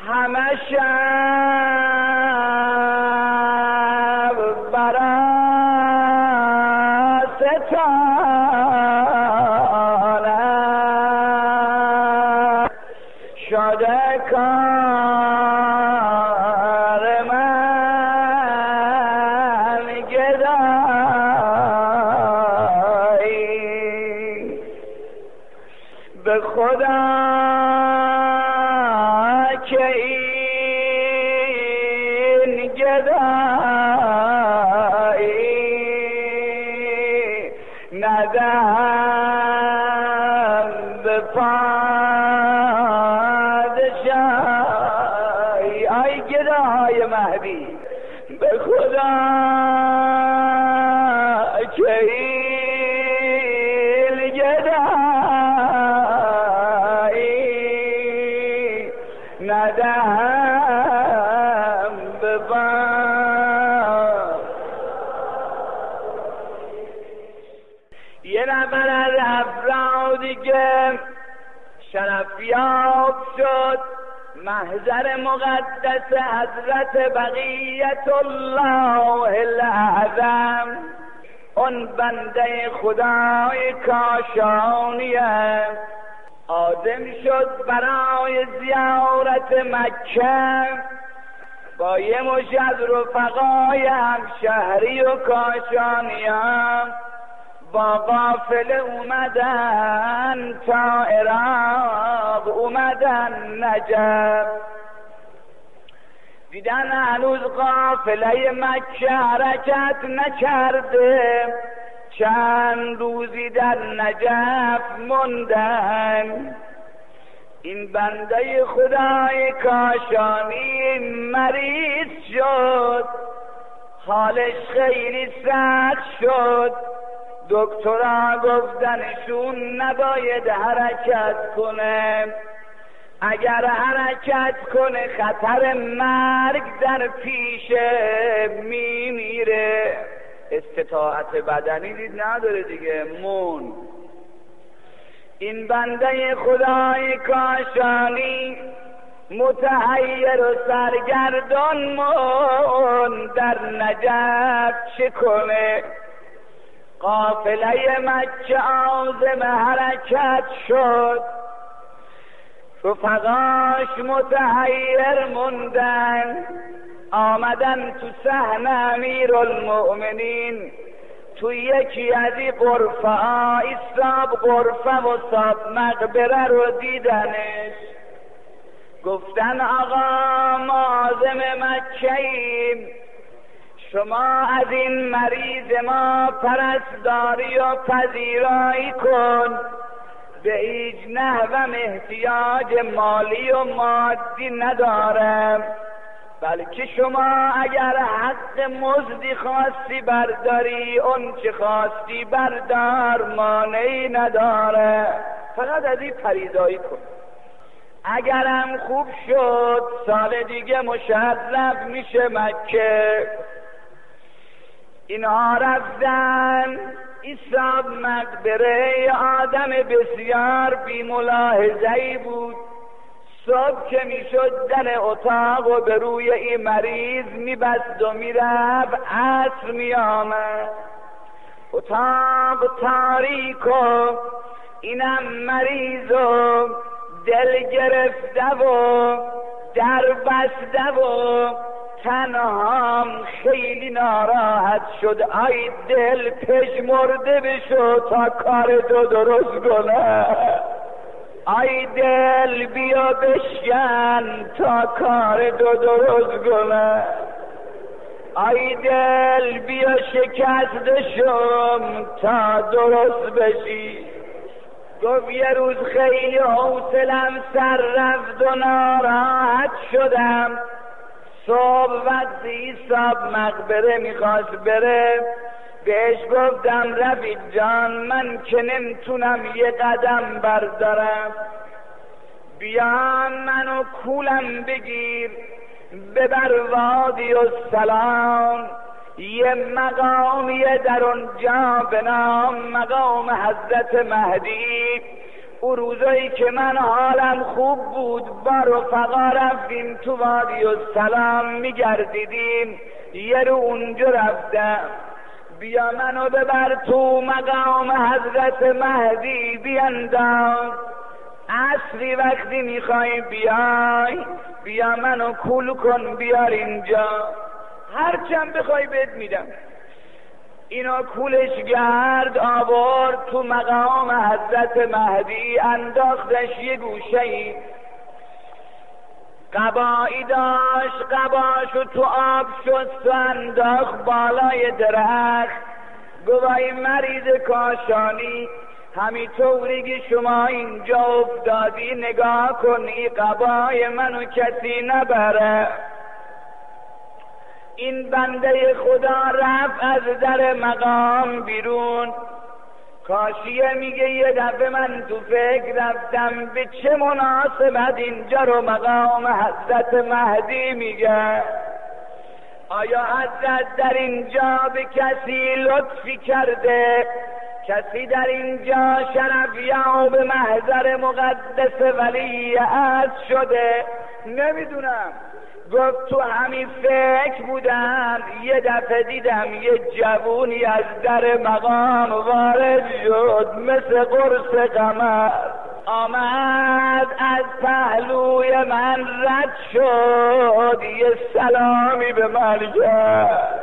همه شب برای ستاره شده کار من گدایی به خدا که این گدایی ندهم به پادشاهی. ای گدای مهدی به خدا که این گدایی ندهم به یه نفر از افرادی که شرفیاب شد محضر مقدس حضرت بقیت الله الاعظم، اون بنده خدای کاشانیه، عازم شد برای زیارت مکه. با یه مش از رفقای همشهری و کاشانیان با قافله اومدن تا عراق، اومدن نجف. دیدن هنوز قافله مکه حرکت نکرده، چند روزی در نجف موندن. این بنده خدای کاشانی مریض شد، حالش خیلی سخت شد. دکترها گفتنشون نباید حرکت کنه، اگر حرکت کنه خطر مرگ در پیشه میمیره. استطاعت بدنی دید نداره دیگه، مون. این بنده خدای کاشانی متحیر و سرگردان مون در نجف چه کنه. قافله مکه عازم حرکت شد، رفقاش متحیر موندن. آمدن تو صحن امیرالمؤمنین، تو یکی از این غرفه ها، ایستاب غرفه و صاب مقبره رو دیدنش. گفتن آقا ما عازم مکه ایم، شما از این مریض ما پرستاری و پذیرایی کن، به هیچ نحوم احتیاج مالی و مادی ندارم، بلکه شما اگر حق مزدی خواستی برداری، اون چه خواستی بردار، مانعی نداره، فقط از این پریدایی کن. اگرم خوب شد سال دیگه مشرف میشه مکه. اینها رفتن ایساب مقبره، آدم بسیار بی ملاحظه‌ای بود. صبح که میشد در اتاق و به روی این مریض میبست و میرفت، عصر میآمد اتاق تاریک و اینم مریض و دل گرفته و در بسته و تنهام خیلی ناراحت شد. ای دل پژمرده بشو تا کار تو درست کنه، ای دل بیا بشکن تا کار تو درست کنه، ای دل بیا شکسته شم تا درست بشی. گفت یه روز خیلی حوصلم سر رفت و ناراحت شدم. صبح وقتی ایساب مقبره میخواست بره، بهش گفتم رفیق جان من که نمیتونم یه قدم بردارم، بیا منو کولم بگیر ببر وادی السلام. یه مقامیه در اونجا به نام مقام حضرت مهدی، او روزایی که من حالم خوب بود با رفقا رفتیم تو وادی السلام میگردیدیم، یه رو اونجا رفتم بیا منو ببر تو مقام حضرت مهدی بینداز، عصری وقتی میخوای بیای بیا منو کول کن بیار اینجا، هرچند بخوای بهت میدم. اینا کولش گرد آورد تو مقام حضرت مهدی، انداختش یه گوشه‌ای، قبایی داشت، قباشو تو آب شست و انداخت بالای درخت. گوای مریض کاشانی همینطوری که شما اینجا افتادی نگاه کنی، قبای منو کسی نبره. این بنده خدا رفت از در مقام بیرون. کاشیه میگه یه دفعه من تو فکر رفتم به چه مناسبت اینجا رو مقام حضرت مهدی میگه. آیا حضرت در اینجا به کسی لطفی کرده؟ کسی در اینجا شرفیاب محضر مقدس ولی عهد شده؟ نمیدونم. گفت تو همین فکر بودم یه دفعه دیدم یه جوونی از در مقام وارد شد، مثل قرص قمر آمد از پهلوی من رد شد، یه سلامی به من کرد،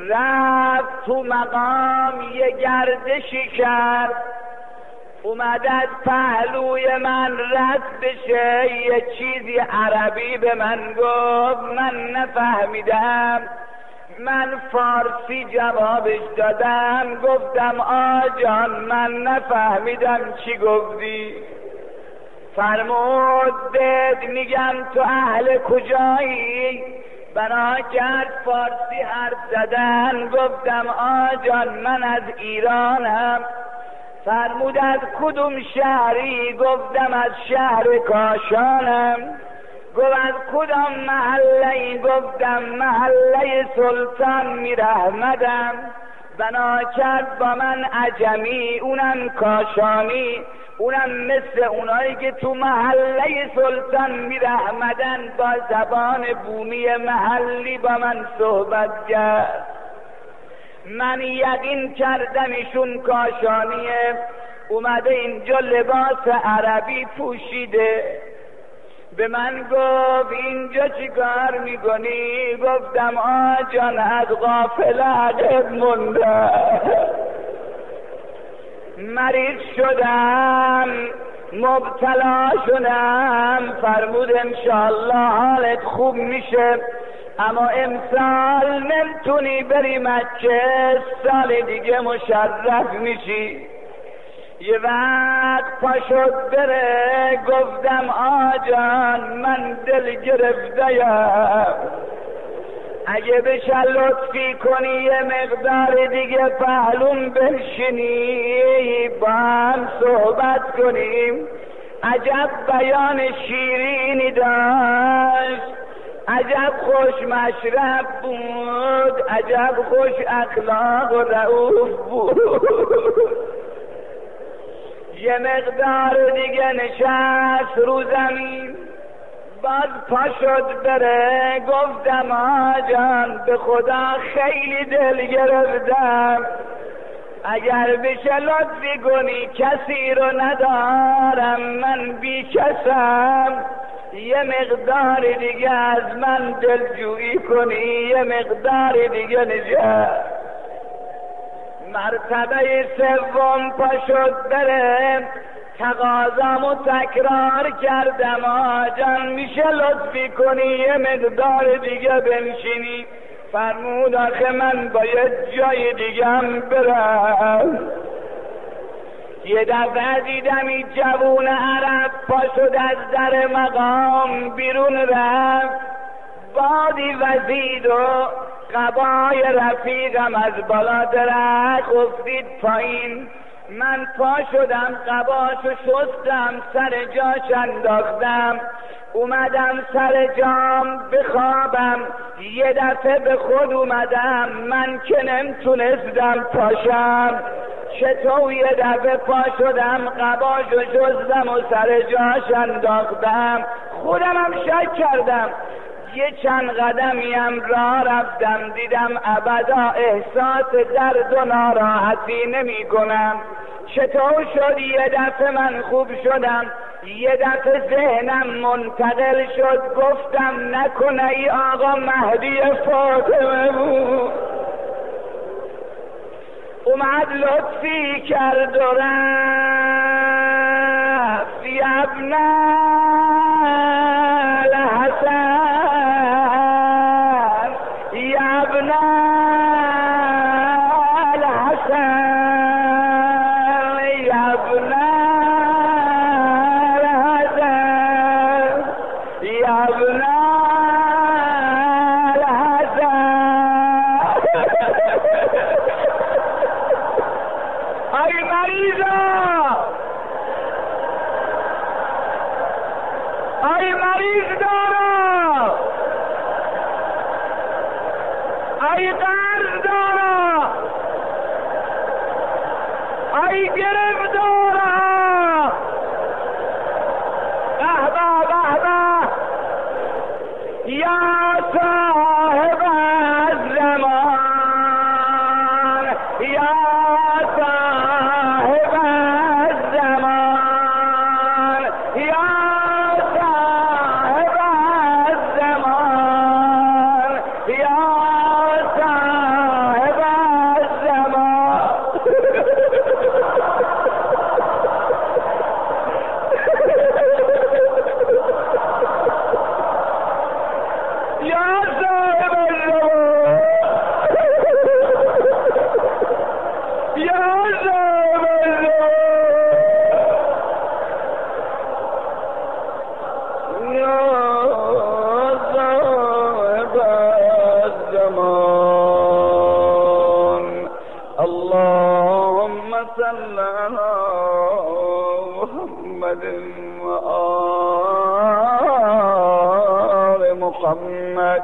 رفت تو مقام یه گردشی کرد، اومد از پهلوی من رد بشه، یه چیزی عربی به من گفت، من نفهمیدم. من فارسی جوابش دادم، گفتم آجان من نفهمیدم چی گفتی. فرمود بهت میگم تو اهل کجایی؟ بنا کرد فارسی حرف زدن. گفتم آجان من از ایرانم. فرمود از کدوم شهری؟ گفتم از شهر کاشانم. گفت از کدام محله؟ گفتم محله سلطان میر احمدم. بنا کرد با من عجمی، اونم کاشانی، اونم مثل اونایی که تو محله سلطان میر احمدن، با زبان بومی محلی با من صحبت کرد. من یقین کردم ایشون کاشانیه، اومده اینجا لباس عربی پوشیده. به من گفت اینجا چی کار میکنی؟ گفتم آجان از قافله عقب مونده، مریض شدم، مبتلا شدم. فرمود انشاءالله حالت خوب میشه، اما امسال نمیتونی بری مکه، سال دیگه مشرف میشی. یه وقت پا شد بره، گفتم آجان من دل گرفته‌ام، اگه بشه لطفی کنی یه مقدار دیگه پهلوم بنشینی با هم صحبت کنیم. عجب بیان شیرینی داشت، عجب خوش مشرب بود، عجب خوش اخلاق و رؤوف بود. یه مقدار دیگه نشست رو زمین، باز پا شد بره. گفتم آجان به خدا خیلی دل گرفتم، اگر بشه لطفی کنی، کسی رو ندارم، من بی کسم، یه مقدار دیگه از من دلجویی کنی، یه مقدار دیگه نشست. مرتبه سوم پا شد بره، تقاضامو تکرار کردم آجان میشه لطفی کنی یه مقدار دیگه بنشینی؟ فرمود آخه من باید جای دیگه هم برم. یه دفعه دیدم این جوون عرب پا شد از در مقام بیرون رفت، بادی وزید و قبای رفیقم از بالا درخت افتید پایین. من پا شدم قباشو شستم، سر جاش انداختم، اومدم سر جام بخوابم. یه دفعه به خود اومدم، من که نمیتونستم پاشم، چطور یه دفعه پا شدم قباشو جزدم و سر جاش انداختم. خودم هم شک کردم، یه چند قدمیم راه رفتم، دیدم ابدا احساس درد و ناراحتی نمی کنم. چطور شد یه دفعه من خوب شدم؟ یه دفعه ذهنم منتقل شد، گفتم نکنه ای آقا مهدی فاطمه بود. اومد لطفی کرد و رفت، یا ابن الحسن، یا ابن الحسن، یا ابن الحسن، یا ابن ای مریضا، ای مریض دارا، ای قرض دارا، ای گرفتارا، بهبه بهبه، یا صاحب الزمان، یا صاحب الزمان، یا صاحب الزمان، یا صاحب الزمان. یا صاحب الزمان، یا صاحب الزمان، یا صاحب الزمان. اللهم صل على محمد وآل محمد.